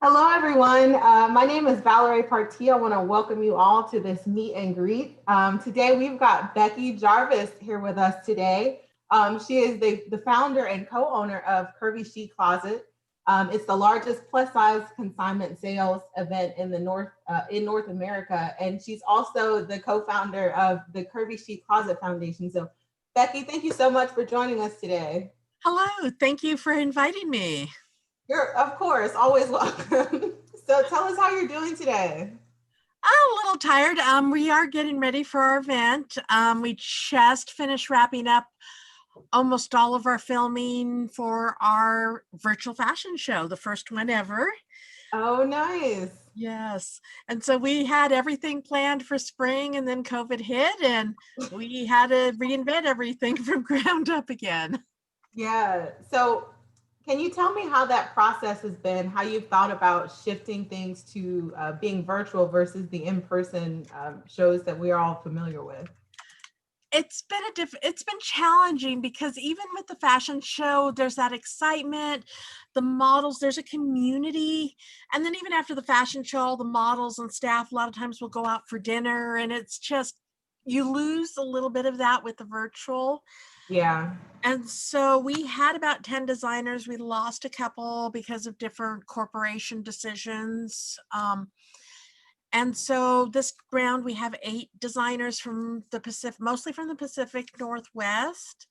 Hello, everyone. My name is Valerie Partee. I want to welcome you all to this meet and greet. Today, we've got Becky Jarvis here with us today. She is the founder and co-owner of Curvy Chic Closet. It's the largest plus size consignment sales event in the North America, and she's also the co-founder of the Curvy Chic Closet Foundation. So, Becky, thank you so much for joining us today. Hello, thank you for inviting me. You're, of course, always welcome. So tell us how you're doing today. I'm a little tired. We are getting ready for our event. We just finished wrapping up almost all of our filming for our virtual fashion show, the first one ever. Oh, nice. Yes. And so we had everything planned for spring, and then COVID hit, and we had to reinvent everything from ground up again. Yeah. So can you tell me how that process has been, how you've thought about shifting things to being virtual versus the in-person shows that we're all familiar with? It's been challenging because even with the fashion show, there's that excitement, the models, there's a community. And then even after the fashion show, the models and staff a lot of times will go out for dinner, and it's just, you lose a little bit of that with the virtual. Yeah. And so we had about 10 designers. We lost a couple because of different corporation decisions. And so this round, we have 8 designers from the Pacific, mostly from the Pacific Northwest.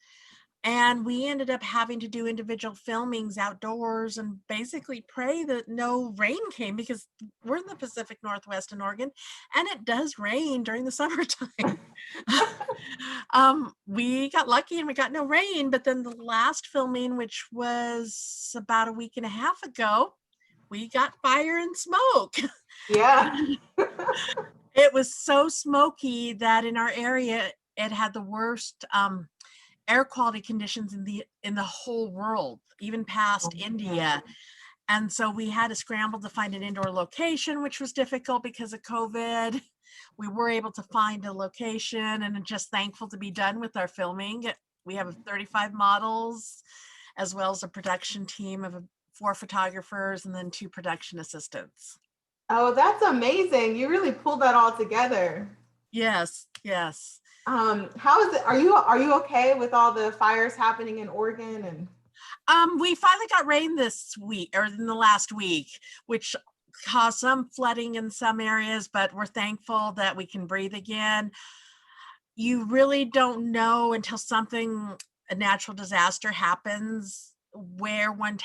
And we ended up having to do individual filmings outdoors and basically pray that no rain came, because we're in the Pacific Northwest in Oregon, and it does rain during the summertime. We got lucky and we got no rain, but then the last filming, which was about a week and a half ago, we got fire and smoke. Yeah. It was so smoky that in our area, it had the worst air quality conditions in the whole world, even past India. And so we had to scramble to find an indoor location, which was difficult because of COVID. We were able to find a location, and I'm just thankful to be done with our filming. We have 35 models, as well as a production team of 4 photographers and then 2 production assistants. Oh, that's amazing. You really pulled that all together. Yes, yes. How is it? Are you okay with all the fires happening in Oregon? And We finally got rain this week, or in the last week, which caused some flooding in some areas, but we're thankful that we can breathe again. You really don't know until a natural disaster happens, where one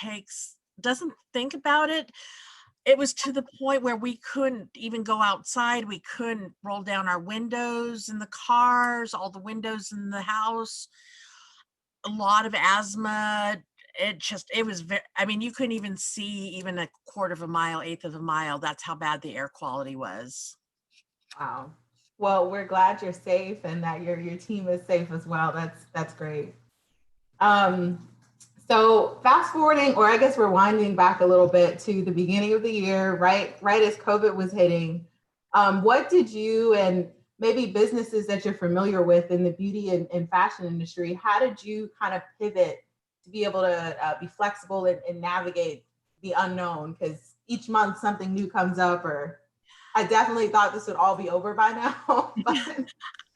doesn't think about it. It was to the point where we couldn't even go outside. We couldn't roll down our windows in the cars, all the windows in the house. A lot of asthma. It was very, I mean, you couldn't even see even a quarter of a mile, eighth of a mile. That's how bad the air quality was. wow. Well, we're glad you're safe and that your team is safe as well. That's great. Um, so fast forwarding, or I guess rewinding back a little bit to the beginning of the year, right as COVID was hitting, what did you and maybe businesses that you're familiar with in the beauty and fashion industry, how did you kind of pivot to be able to be flexible and navigate the unknown? Because each month something new comes up, or I definitely thought this would all be over by now. But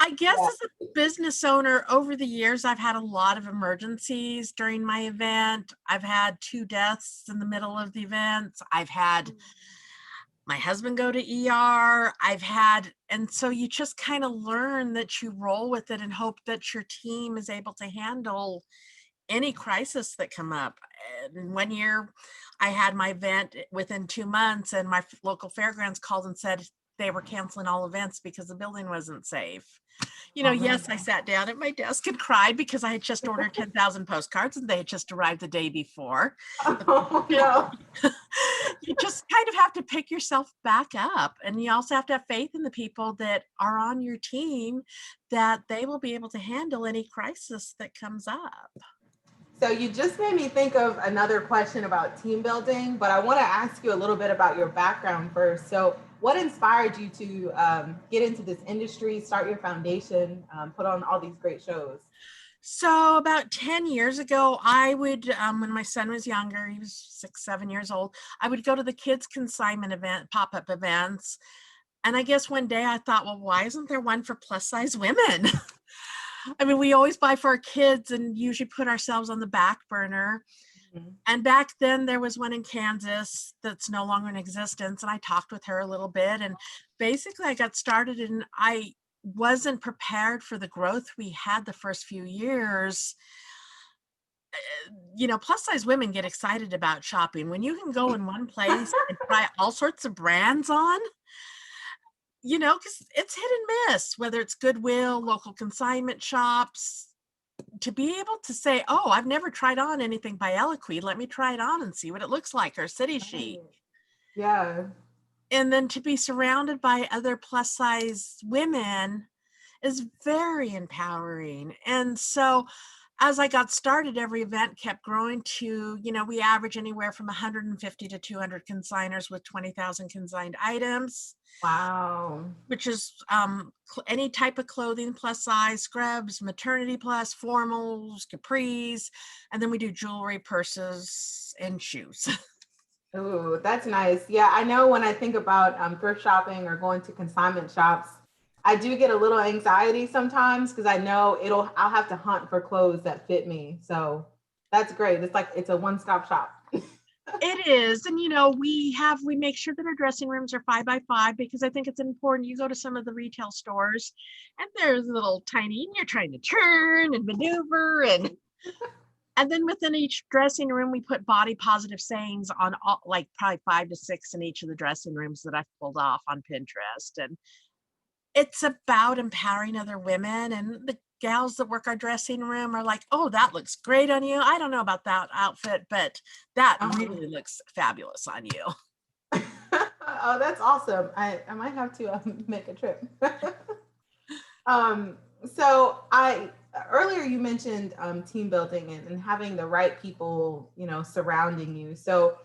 I guess yeah. as a business owner, over the years, I've had a lot of emergencies during my event. I've had 2 deaths in the middle of the event. I've had my husband go to ER. And so you just kind of learn that you roll with it and hope that your team is able to handle any crisis that come up. And 1 year I had my event within 2 months, and my local fairgrounds called and said they were canceling all events because the building wasn't safe. Oh Yes, man. I sat down at my desk and cried because I had just ordered 10,000 postcards and they had just arrived the day before. Oh no. You just kind of have to pick yourself back up, and you also have to have faith in the people that are on your team, that they will be able to handle any crisis that comes up. So you just made me think of another question about team building, but I want to ask you a little bit about your background first. So what inspired you to get into this industry, start your foundation, put on all these great shows? So about 10 years ago, I would, when my son was younger, he was 6, 7 years old, I would go to the kids consignment event, pop-up events. And I guess one day I thought, well, why isn't there one for plus size women? I mean, we always buy for our kids and usually put ourselves on the back burner. Mhm. And back then there was one in Kansas that's no longer in existence. And I talked with her a little bit. And basically I got started and I wasn't prepared for the growth we had the first few years. Plus size women get excited about shopping. When you can go in one place and try all sorts of brands on, because it's hit and miss, whether it's Goodwill, local consignment shops, to be able to say, oh, I've never tried on anything by Eloquii. Let me try it on and see what it looks like, or City Chic. Right. Yeah. And then to be surrounded by other plus size women is very empowering. And so as I got started, every event kept growing to, we average anywhere from 150 to 200 consigners with 20,000 consigned items, Wow. which is any type of clothing plus size, scrubs, maternity plus, formals, capris, and then we do jewelry, purses, and shoes. Ooh, that's nice. Yeah, I know when I think about thrift shopping or going to consignment shops, I do get a little anxiety sometimes because I know I'll have to hunt for clothes that fit me. So that's great. It's like it's a one-stop shop. It is. And, we make sure that our dressing rooms are 5 by 5 because I think it's important. You go to some of the retail stores and there's little tiny, and you're trying to turn and maneuver. And then within each dressing room, we put body positive sayings on all, like probably 5 to 6 in each of the dressing rooms that I've pulled off on Pinterest. And it's about empowering other women, and the gals that work our dressing room are like, oh, that looks great on you. I don't know about that outfit, but that Uh-huh. really looks fabulous on you. Oh, that's awesome. I might have to make a trip. um, so I earlier you mentioned team building and having the right people, surrounding you. So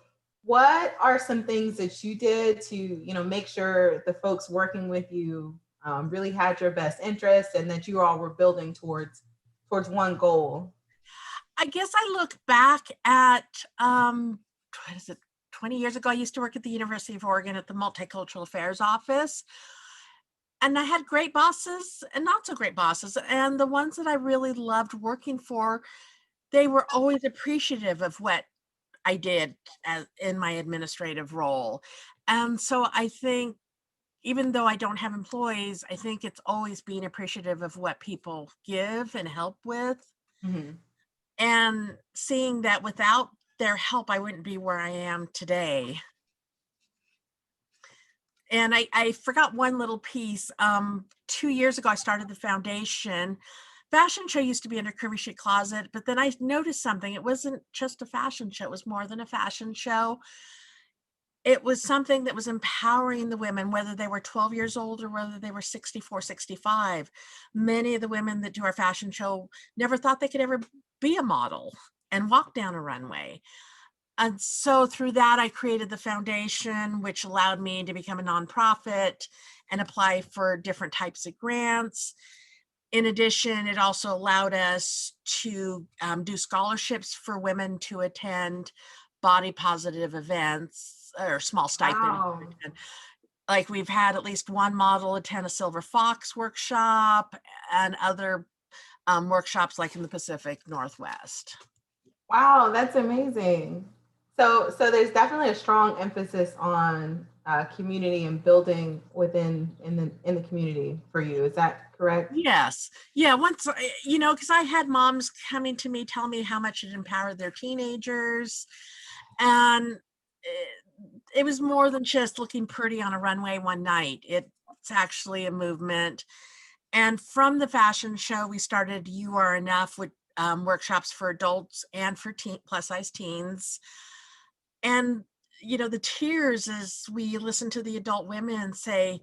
what are some things that you did to, make sure the folks working with you really had your best interest and that you all were building towards one goal? I guess I look back at what is it, 20 years ago, I used to work at the University of Oregon at the Multicultural Affairs Office. And I had great bosses and not so great bosses. And the ones that I really loved working for, they were always appreciative of what I did in my administrative role. And so I think, even though I don't have employees, I think it's always being appreciative of what people give and help with, Mhm. and seeing that without their help, I wouldn't be where I am today. And I forgot one little piece. 2 years ago, I started the foundation. Fashion show used to be under Curvy Chic Closet, but then I noticed something. It wasn't just a fashion show, it was more than a fashion show. It was something that was empowering the women, whether they were 12 years old or whether they were 64, 65. Many of the women that do our fashion show never thought they could ever be a model and walk down a runway. And so through that, I created the foundation, which allowed me to become a nonprofit and apply for different types of grants. In addition, it also allowed us to do scholarships for women to attend body positive events or small stipend. Wow. Like we've had at least one model attend a Silver Fox workshop and other workshops like in the Pacific Northwest. Wow, that's amazing. So there's definitely a strong emphasis on community and building within in the community for you. Is that correct? Yes. Yeah. Once, because I had moms coming to me telling me how much it empowered their teenagers. And it was more than just looking pretty on a runway one night. It's actually a movement. And from the fashion show, we started You Are Enough with workshops for adults and for plus size teens. And, the tears as we listen to the adult women say,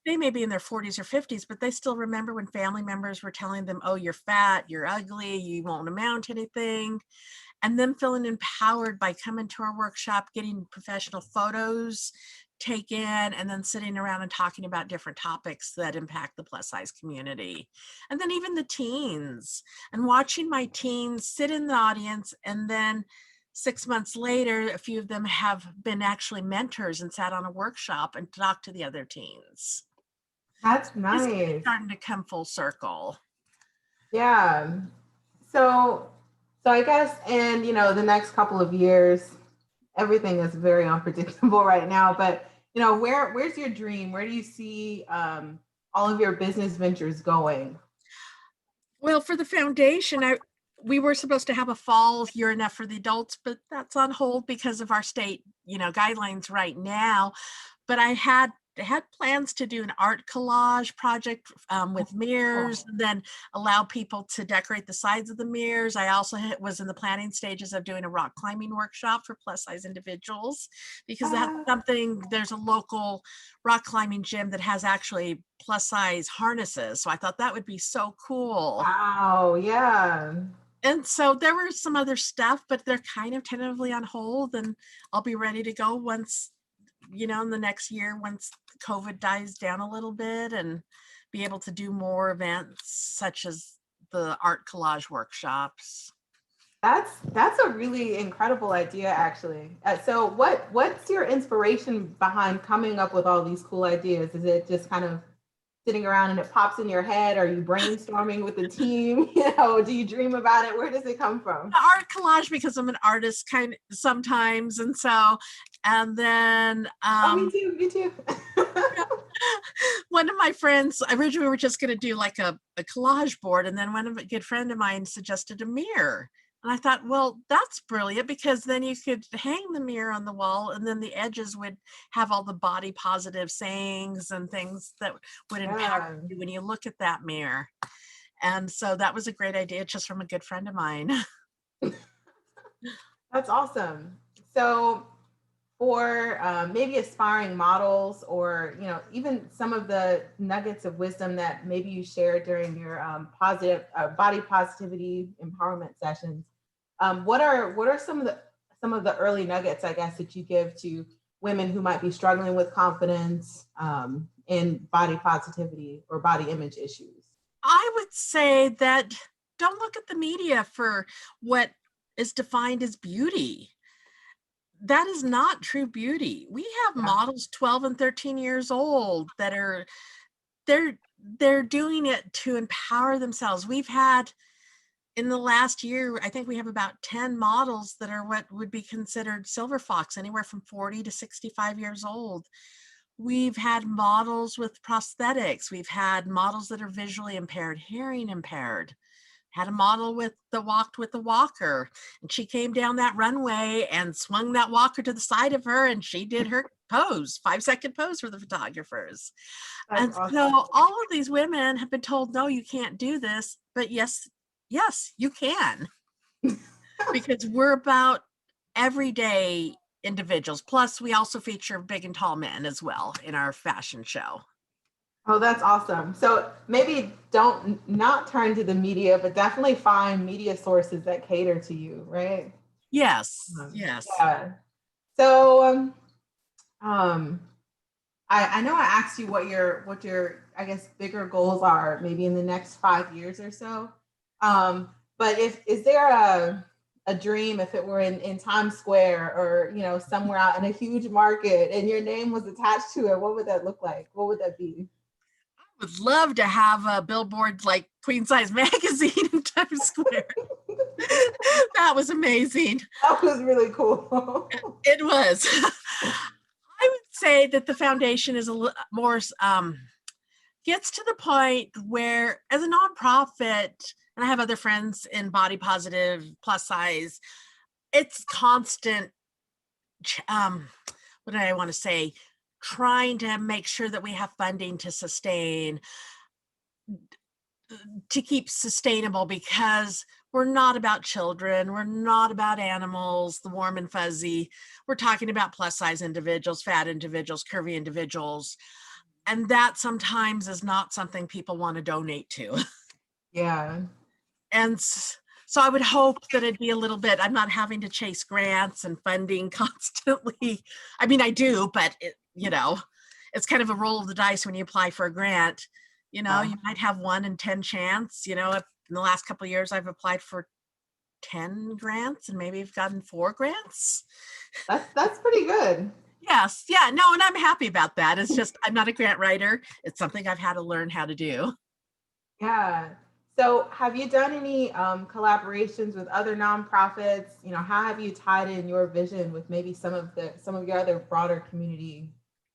they may be in their 40s or 50s, but they still remember when family members were telling them, oh, you're fat, you're ugly, you won't amount to anything. and them feeling empowered by coming to our workshop, getting professional photos taken, and then sitting around and talking about different topics that impact the plus size community. And then even the teens, and watching my teens sit in the audience, and then 6 months later, a few of them have been actually mentors and sat on a workshop and talked to the other teens. That's It's nice. starting to come full circle. Yeah. So, so I guess in, the next couple of years, everything is very unpredictable right now, but where's your dream? Where do you see all of your business ventures going? Well, for the foundation, we were supposed to have a fall Year Enough for the adults, but that's on hold because of our state, guidelines right now. But I had plans to do an art collage project with mirrors, and then allow people to decorate the sides of the mirrors. I also was in the planning stages of doing a rock climbing workshop for plus size individuals, because that's something, there's a local rock climbing gym that has actually plus size harnesses. So I thought that would be so cool. Wow, yeah. And so there were some other stuff, but they're kind of tentatively on hold, and I'll be ready to go once, in the next year, once COVID dies down a little bit, and be able to do more events such as the art collage workshops. That's a really incredible idea, actually. So what's your inspiration behind coming up with all these cool ideas? Is it just kind of sitting around and it pops in your head? Are you brainstorming with the team? Do you dream about it? Where does it come from? Art collage, because I'm an artist kind of sometimes, and so, and then Me too. one of my friends, originally we were just going to do like a collage board, and then a good friend of mine suggested a mirror. And I thought, well, that's brilliant, because then you could hang the mirror on the wall, and then the edges would have all the body positive sayings and things that would empower you when you look at that mirror. And so that was a great idea, just from a good friend of mine. That's awesome. So for maybe aspiring models, or even some of the nuggets of wisdom that maybe you shared during your positive body positivity empowerment sessions, what are some of the early nuggets, I guess, that you give to women who might be struggling with confidence in body positivity or body image issues? I would say that don't look at the media for what is defined as beauty. That is not true beauty. We have models 12 and 13 years old that are they're doing it to empower themselves. We've had, in the last year, I think we have about 10 models that are what would be considered silver fox, anywhere from 40 to 65 years old. We've had models with prosthetics. We've had models that are visually impaired, hearing impaired. Had a model walked with the walker, and she came down that runway and swung that walker to the side of her, and she did her pose, 5-second pose for the photographers. That's And awesome. so all of these women have been told, no, you can't do this, but yes, you can, because we're about everyday individuals. Plus, we also feature big and tall men as well in our fashion show. Oh, that's awesome. So maybe don't not turn to the media, but definitely find media sources that cater to you, right? Yes. Yes. Yeah. So I know I asked you what your I guess bigger goals are maybe in the next 5 years or so. But is there a dream, if it were in Times Square, or somewhere out in a huge market, and your name was attached to it, what would that look like? What would that be? Would love to have a billboard like Queen Size Magazine in Times Square. That was amazing. That was really cool. It was. I would say that the foundation is a little more gets to the point where, as a nonprofit, and I have other friends in body positive, plus size, it's constant. What do I want to say? Trying to make sure that we have funding to sustain, to keep sustainable, because we're not about children, we're not about animals, the warm and fuzzy. We're talking about plus size individuals, fat individuals, curvy individuals, and that sometimes is not something people want to donate to. Yeah. And So I would hope that it'd be a little bit, I'm not having to chase grants and funding constantly. I mean, I do, but it's kind of a roll of the dice when you apply for a grant. You might have 1 in 10 chance. In the last couple of years, I've applied for 10 grants and maybe I've gotten 4 grants. That's pretty good. Yes. Yeah. No, and I'm happy about that. It's just, I'm not a grant writer. It's something I've had to learn how to do. Yeah. So have you done any collaborations with other nonprofits? How have you tied in your vision with maybe some of your other broader community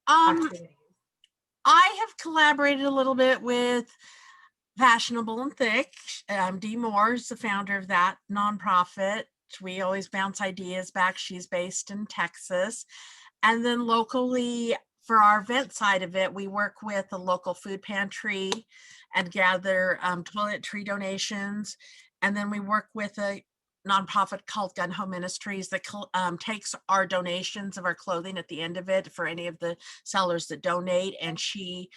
activities? I have collaborated a little bit with Fashionable and Thick. Dee Moore is the founder of that nonprofit. We always bounce ideas back. She's based in Texas. And then locally, for our event side of it, we work with a local food pantry and gather toiletry donations. And then we work with a nonprofit called Gun Home Ministries that takes our donations of our clothing at the end of it for any of the sellers that donate. And she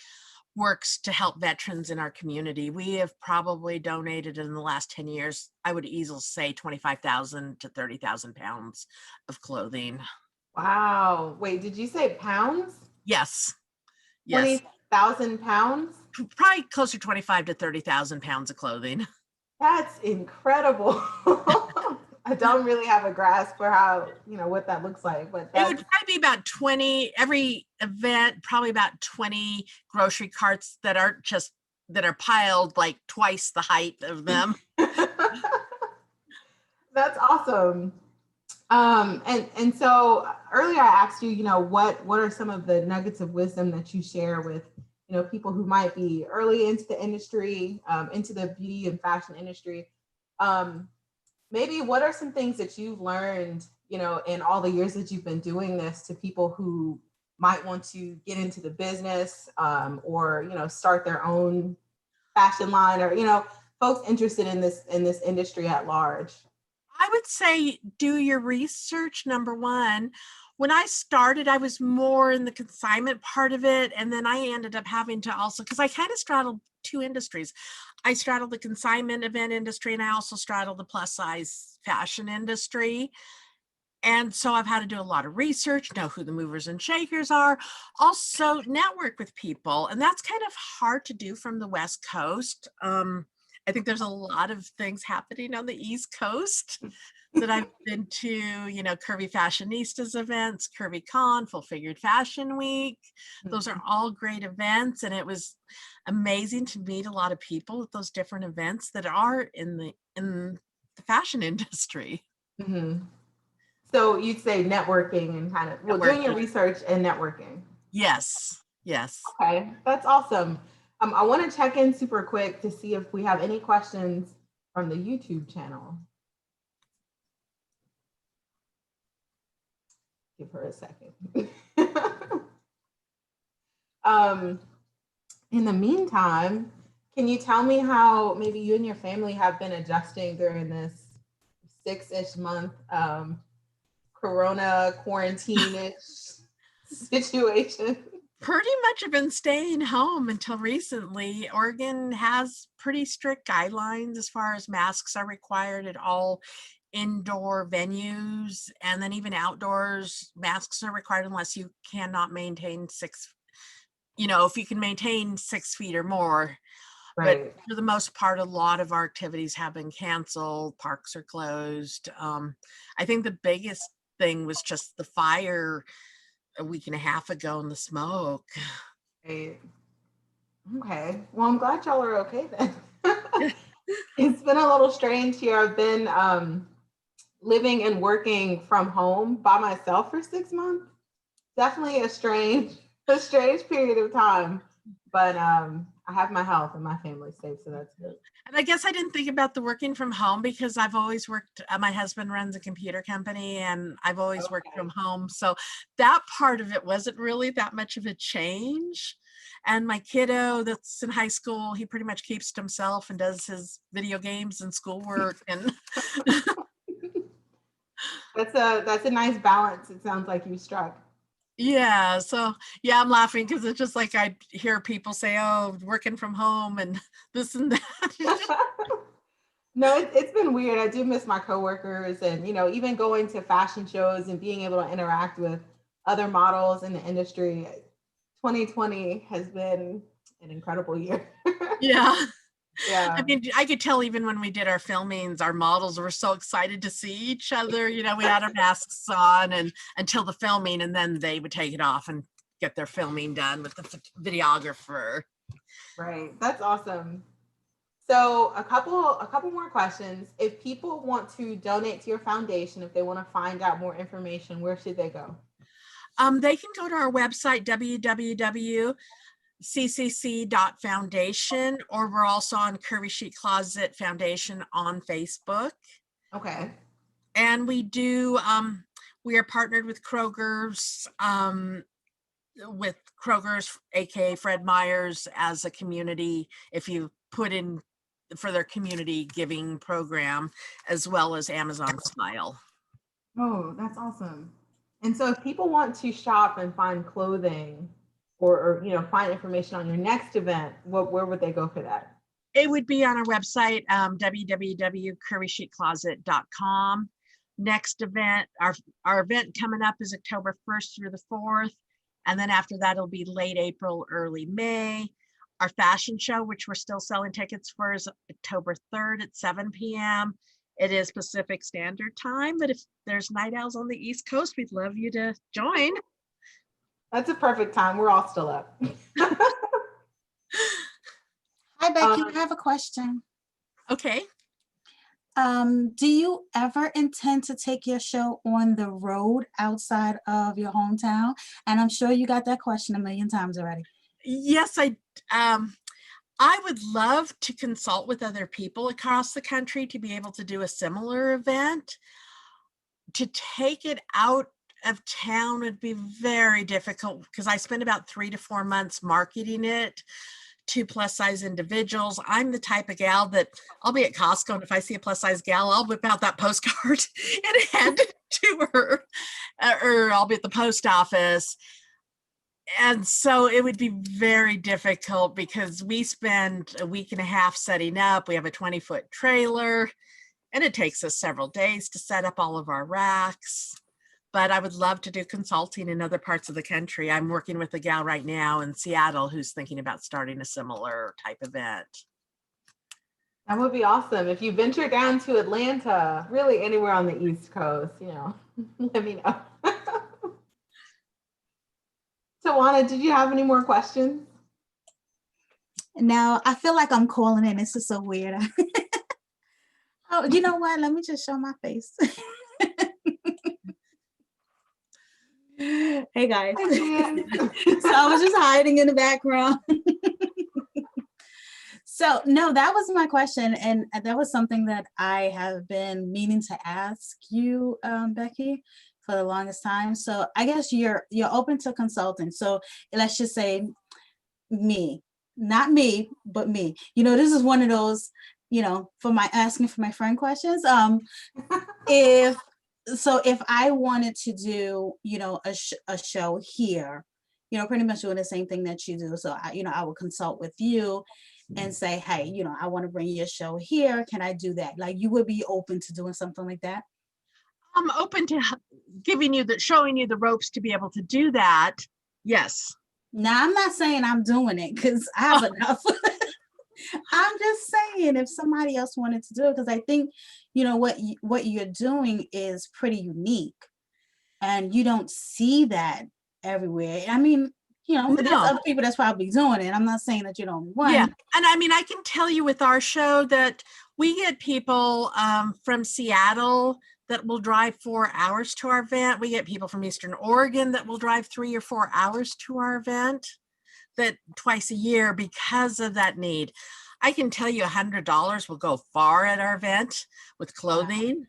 works to help veterans in our community. We have probably donated in the last 10 years, I would easily say 25,000 to 30,000 pounds of clothing. Wow. Wait, did you say pounds? Yes. 20,000 pounds? Probably closer to 25 to 30,000 pounds of clothing. That's incredible. I don't really have a grasp for how, what that looks like, but it would probably be about 20, every event, probably about 20 grocery carts that are piled like twice the height of them. That's awesome. And so earlier I asked you, what are some of the nuggets of wisdom that you share with, people who might be early into the industry, into the beauty and fashion industry. Maybe what are some things that you've learned, in all the years that you've been doing this, to people who might want to get into the business, or, start their own fashion line, or, folks interested in this industry at large? I would say do your research, number one. When I started, I was more in the consignment part of it. And then I ended up having to also, because I kind of straddled 2 industries. I straddled the consignment event industry, and I also straddled the plus size fashion industry. And so I've had to do a lot of research, know who the movers and shakers are, also network with people. And that's kind of hard to do from the West Coast. I think there's a lot of things happening on the East Coast that I've been to, Curvy Fashionistas events, Curvy Con, Full Figured Fashion Week. Those are all great events. And it was amazing to meet a lot of people at those different events that are in the fashion industry. Mm-hmm. So you'd say networking and kind of, doing your research and networking. Yes. Yes. Okay, that's awesome. I want to check in super quick to see if we have any questions from the YouTube channel. Give her a second. In the meantime, can you tell me how maybe you and your family have been adjusting during this 6-ish month Corona quarantine-ish situation? Pretty much have been staying home until recently. Oregon has pretty strict guidelines as far as masks are required at all indoor venues, and then even outdoors, masks are required unless you cannot maintain 6, if you can maintain 6 feet or more. Right. But for the most part, a lot of our activities have been canceled. Parks are closed. I think the biggest thing was just the fire a week and a half ago and the smoke. Right. Okay. Well, I'm glad y'all are okay then. It's been a little strange here. I've been living and working from home by myself for 6 months. Definitely a strange period of time. But I have my health and my family safe, so that's good. And I guess I didn't think about the working from home because I've always worked, my husband runs a computer company and I've always worked from home. So that part of it wasn't really that much of a change. And my kiddo that's in high school, he pretty much keeps to himself and does his video games and schoolwork. And that's a nice balance. It sounds like you struck. Yeah. So yeah, I'm laughing because it's just like I hear people say, oh, working from home and this and that. No, it's been weird. I do miss my coworkers and, even going to fashion shows and being able to interact with other models in the industry. 2020 has been an incredible year. Yeah. I Yeah. mean, I could tell even when we did our filmings, our models were so excited to see each other. We had our masks on and until the filming, and then they would take it off and get their filming done with the videographer. Right. That's awesome. So a couple more questions. If people want to donate to your foundation, if they want to find out more information, where should they go? They can go to our website, www.ccc.foundation, or we're also on Curvy Chic Closet Foundation on Facebook. Okay. And we are partnered with Kroger's, aka Fred Meyer's, as a community. If you put in for their community giving program, as well as Amazon Smile. Oh, that's awesome. And so if people want to shop and find clothing or find information on your next event, where would they go for that? It would be on our website, www.curvychiccloset.com. Next event, our event coming up is October 1st through the 4th. And then after that, it'll be late April, early May. Our fashion show, which we're still selling tickets for, is October 3rd at 7 p.m. It is Pacific Standard Time, but if there's night owls on the East Coast, we'd love you to join. That's a perfect time. We're all still up. Hi, Becky. I have a question. Okay. Do you ever intend to take your show on the road outside of your hometown? And I'm sure you got that question a million times already. Yes, I would love to consult with other people across the country to be able to do a similar event. To take it out of town would be very difficult because I spent about 3 to 4 months marketing it to plus size individuals. I'm the type of gal that I'll be at Costco, and if I see a plus size gal, I'll whip out that postcard and hand it to her, or I'll be at the post office. And so it would be very difficult because we spend a week and a half setting up. We have a 20-foot trailer, and it takes us several days to set up all of our racks. But I would love to do consulting in other parts of the country. I'm working with a gal right now in Seattle who's thinking about starting a similar type event. That would be awesome. If you venture down to Atlanta, really anywhere on the East Coast, let me know. Tawana, did you have any more questions? No, I feel like I'm calling in. This is so weird. Oh, you know what? Let me just show my face. Hey guys. So I was just hiding in the background. So no, that was my question, and that was something that I have been meaning to ask you, Becky, for the longest time. So I guess you're open to consulting. So let's just say me, not me, but me. This is one of those, for my asking for my friend questions. If I wanted to do, a show here, pretty much doing the same thing that you do. So I would consult with you and say, hey, I want to bring your show here. Can I do that? Like, you would be open to doing something like that? I'm open to showing you the ropes to be able to do that. Yes. Now, I'm not saying I'm doing it because I have enough. I'm just saying if somebody else wanted to do it, because I think, what you're doing is pretty unique, and you don't see that everywhere. I mean, there's other people that's probably doing it. I'm not saying that you're the only one. Yeah, and I mean, I can tell you with our show that we get people from Seattle that will drive 4 hours to our event. We get people from Eastern Oregon that will drive 3 or 4 hours to our event, that twice a year, because of that need. I can tell you $100 will go far at our event with clothing. Wow.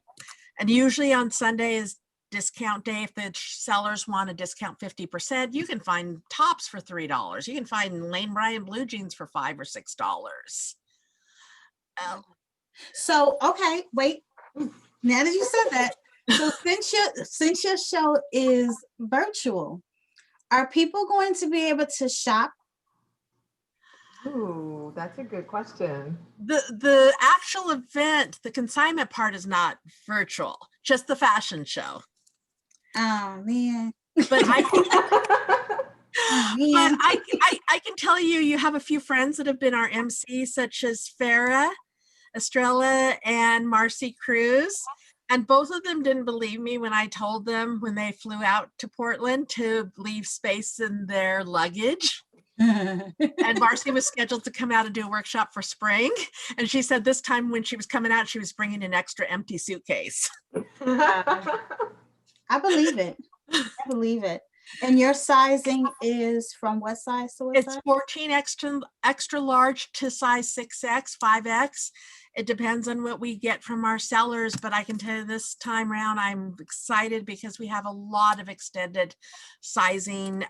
And usually on Sunday is discount day. If the sellers want to discount 50%, you can find tops for $3. You can find Lane Bryant blue jeans for $5 or $6. So, okay, wait. Now that you said that, so since your show is virtual, are people going to be able to shop? Ooh, that's a good question. The actual event, the consignment part is not virtual, just the fashion show. Oh man. But Oh, but man. I can tell you, you have a few friends that have been our MC, such as Farah Estrella and Marcy Cruz. And both of them didn't believe me when I told them when they flew out to Portland to leave space in their luggage. And Marcy was scheduled to come out and do a workshop for spring. And she said this time when she was coming out, she was bringing an extra empty suitcase. I believe it. I believe it. And your sizing is from what size to what It's size? 14 extra large to size 6X, 5X. It depends on what we get from our sellers, but I can tell you this time around, I'm excited because we have a lot of extended sizing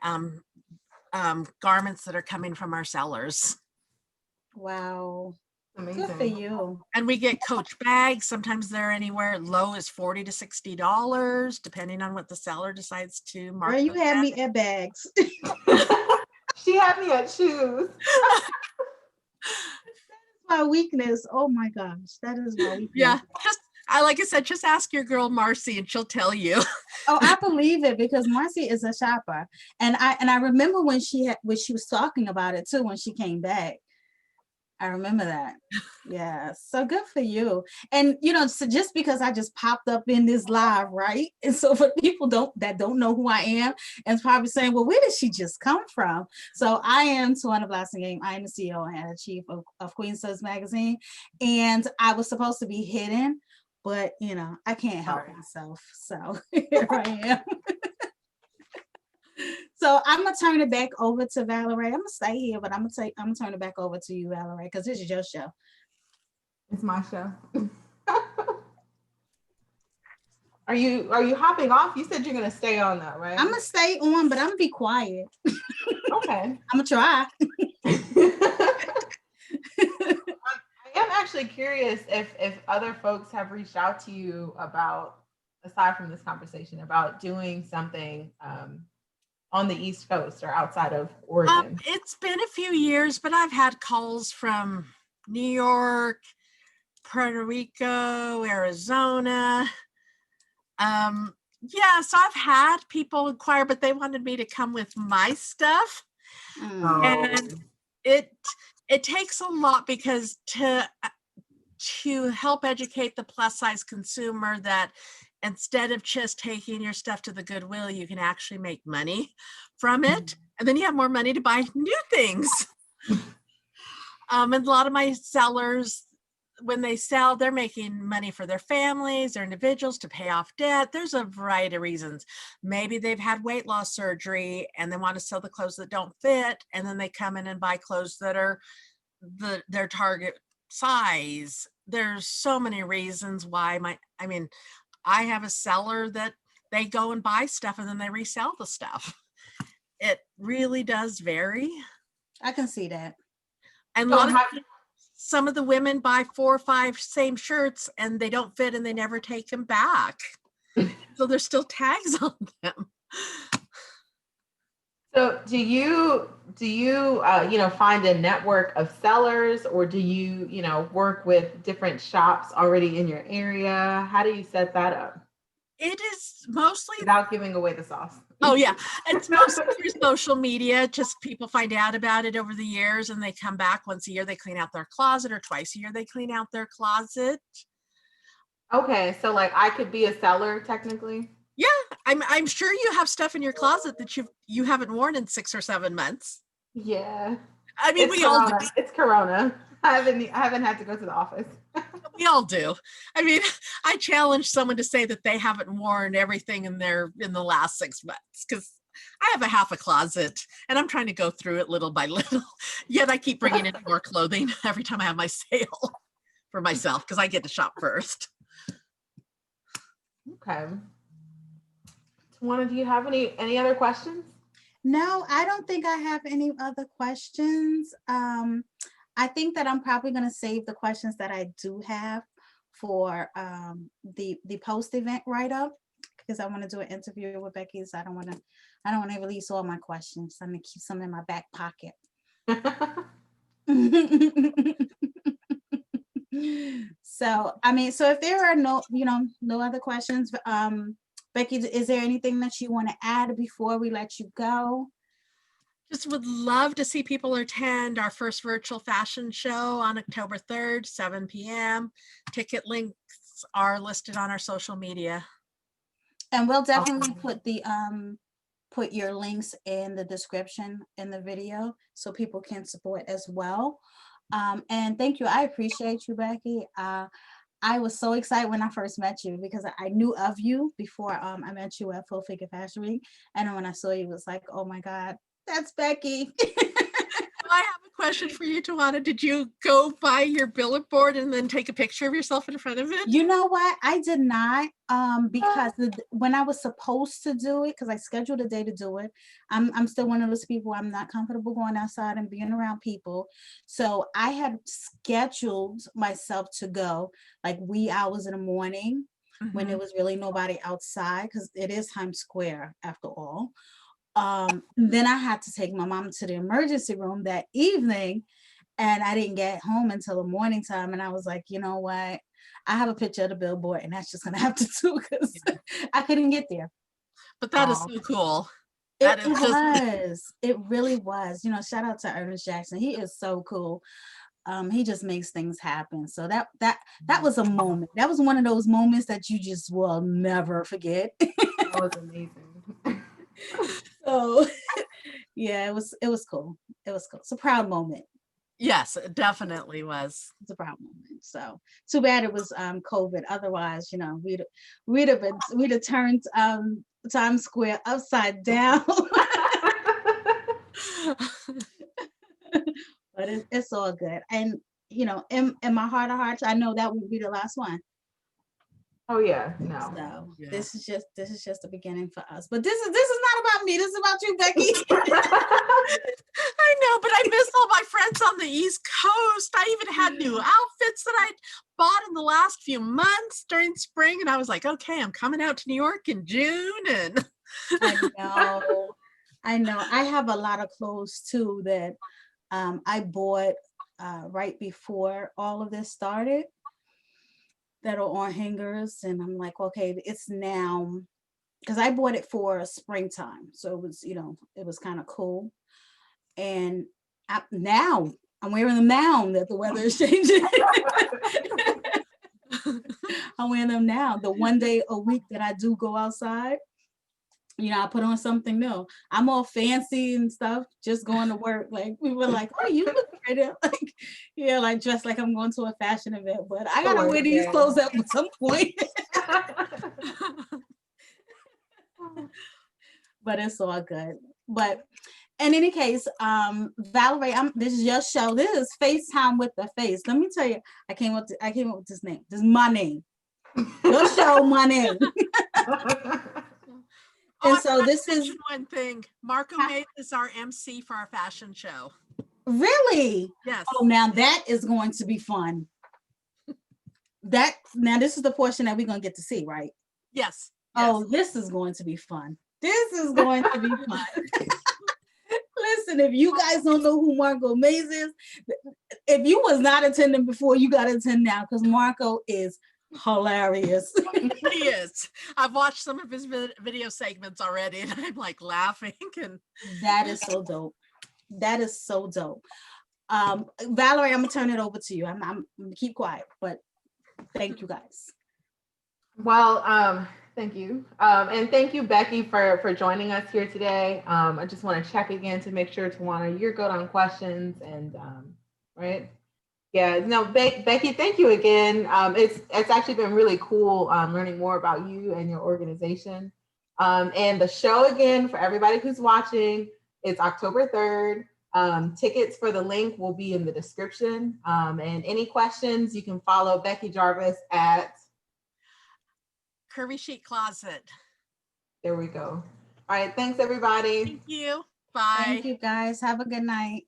garments that are coming from our sellers. Wow. Amazing. Good for you. And we get Coach bags. Sometimes they're anywhere low as $40 to $60, depending on what the seller decides to mark. Girl, you those had at. me at bags. She had me at shoes. My weakness. Oh my gosh, that is my weakness. Yeah, like I said, just ask your girl Marcy and she'll tell you. Oh, I believe it because Marcy is a shopper, and I remember when she was talking about it too when she came back. I remember that. Yeah, so good for you. And so just because I just popped up in this live, right? And so for people that don't know who I am, and probably saying, well, where did she just come from? So I am Tawana Blassingame. I am the CEO and chief of Queen Suds Magazine. And I was supposed to be hidden, but I can't help myself. So here I am. So I'm gonna turn it back over to Valerie. I'm gonna stay here, but I'm gonna turn it back over to you, Valerie, because this is your show. It's my show. Are you hopping off? You said you're gonna stay on though, right? I'm gonna stay on, but I'm gonna be quiet. Okay. I'm gonna try. I am actually curious if other folks have reached out to you about, aside from this conversation, about doing something on the East Coast or outside of Oregon. It's been a few years, but I've had calls from New York, Puerto Rico, Arizona. Yeah, so I've had people inquire, but they wanted me to come with my stuff. And it takes a lot because to help educate the plus size consumer that instead of just taking your stuff to the Goodwill, you can actually make money from it. And then you have more money to buy new things. And a lot of my sellers, when they sell, they're making money for their families, their individuals, to pay off debt. There's a variety of reasons. Maybe they've had weight loss surgery and they want to sell the clothes that don't fit. And then they come in and buy clothes that are their target size. There's so many reasons why I have a seller that they go and buy stuff and then they resell the stuff. It really does vary. I can see that. And some of the women buy 4 or 5 same shirts and they don't fit and they never take them back. So there's still tags on them. So do you find a network of sellers, or do you work with different shops already in your area? How do you set that up? It is mostly without giving away the sauce. Oh yeah, it's mostly through social media. Just people find out about it over the years and they come back once a year. They clean out their closet, or twice a year they clean out their closet. Okay, so like I could be a seller technically. Yeah, I'm sure you have stuff in your closet that you haven't worn in 6 or 7 months. Yeah, I mean, it's we all do. It's Corona. I haven't had to go to the office. We all do. I mean, I challenge someone to say that they haven't worn everything in the last 6 months, because I have a half a closet and I'm trying to go through it little by little. Yet I keep bringing in more clothing every time I have my sale for myself, because I get to shop first. Okay. Tawana, do you have any other questions? No, I don't think I have any other questions. I think that I'm probably going to save the questions that I do have for the post event write-up, because I want to do an interview with Becky. So I don't want to release all my questions. I'm going to keep some in my back pocket. So, I mean, so if there are no other questions, Becky, is there anything that you want to add before we let you go? Just would love to see people attend our first virtual fashion show on October 3rd, 7 p.m. Ticket links are listed on our social media. And we'll definitely put your links in the description in the video so people can support as well. And thank you. I appreciate you, Becky. I was so excited when I first met you because I knew of you before I met you at Full Figure Fashion Week. And when I saw you, it was like, oh my God, that's Becky. I have a question for you, Tawana. Did you go buy your billboard and then take a picture of yourself in front of it? You know what? I did not because when I was supposed to do it, because I scheduled a day to do it, I'm still one of those people, I'm not comfortable going outside and being around people. So I had scheduled myself to go like wee hours in the morning when there was really nobody outside, because it is Times Square after all. Then I had to take my mom to the emergency room that evening, and I didn't get home until the morning time. And I was like, you know what? I have a picture of the billboard, and that's just gonna have to do because I couldn't get there. But that is so cool. It really was. You know, shout out to Ernest Jackson. He is so cool. He just makes things happen. So that was a moment. That was one of those moments that you just will never forget. That was amazing. So yeah, it was cool. It was cool. It's a proud moment. Yes, it definitely was. It's a proud moment. So too bad it was COVID. Otherwise, you know, we'd have turned Times Square upside down. But it's all good. And you know, in my heart of hearts, I know that won't be the last one. Oh yeah, no. So Yeah. this is just the beginning for us. But this is not about me. This is about you, Becky. I know, but I miss all my friends on the East Coast. I even had new outfits that I bought in the last few months during spring, and I was like, okay, I'm coming out to New York in June, and I know. I have a lot of clothes too that I bought right before all of this started, that are on hangers, and I'm like, okay, it's now, because I bought it for springtime, so it was, you know, it was kind of cool. And now I'm wearing them now that the weather is changing. I'm wearing them now. The one day a week that I do go outside, you know, I put on something new. I'm all fancy and stuff, just going to work. Like we were like, oh, you look pretty. Like, yeah, like dressed like I'm going to a fashion event, but I gotta wear these clothes at some point. But it's all good. But in any case, Valerie, this is your show. This is FaceTime with the Face. Let me tell you, I came up with this name. This is my name. Your show, my name. And so this is one thing. Marco made this our MC for our fashion show. Really? Yes. Oh, now that is going to be fun. Now this is the portion that we're gonna get to see, right? Yes. Oh, this is going to be fun. This is going to be fun. Listen, if you guys don't know who Marco Mays is, if you was not attending before, you got to attend now, because Marco is hilarious. He is. I've watched some of his video segments already, and I'm like laughing. And that is so dope. That is so dope. Valerie, I'm gonna turn it over to you. I'm gonna keep quiet, but thank you guys. Well, thank you. And thank you, Becky, for joining us here today. I just want to check again to make sure, Tawana, you're good on questions, and right. Yeah, no, Becky, thank you again. It's actually been really cool learning more about you and your organization. And the show, again, for everybody who's watching, it's October 3rd. Tickets for the link will be in the description. And any questions, you can follow Becky Jarvis at Curvy Chic Closet. There we go. All right, thanks, everybody. Thank you. Bye. Thank you, guys. Have a good night.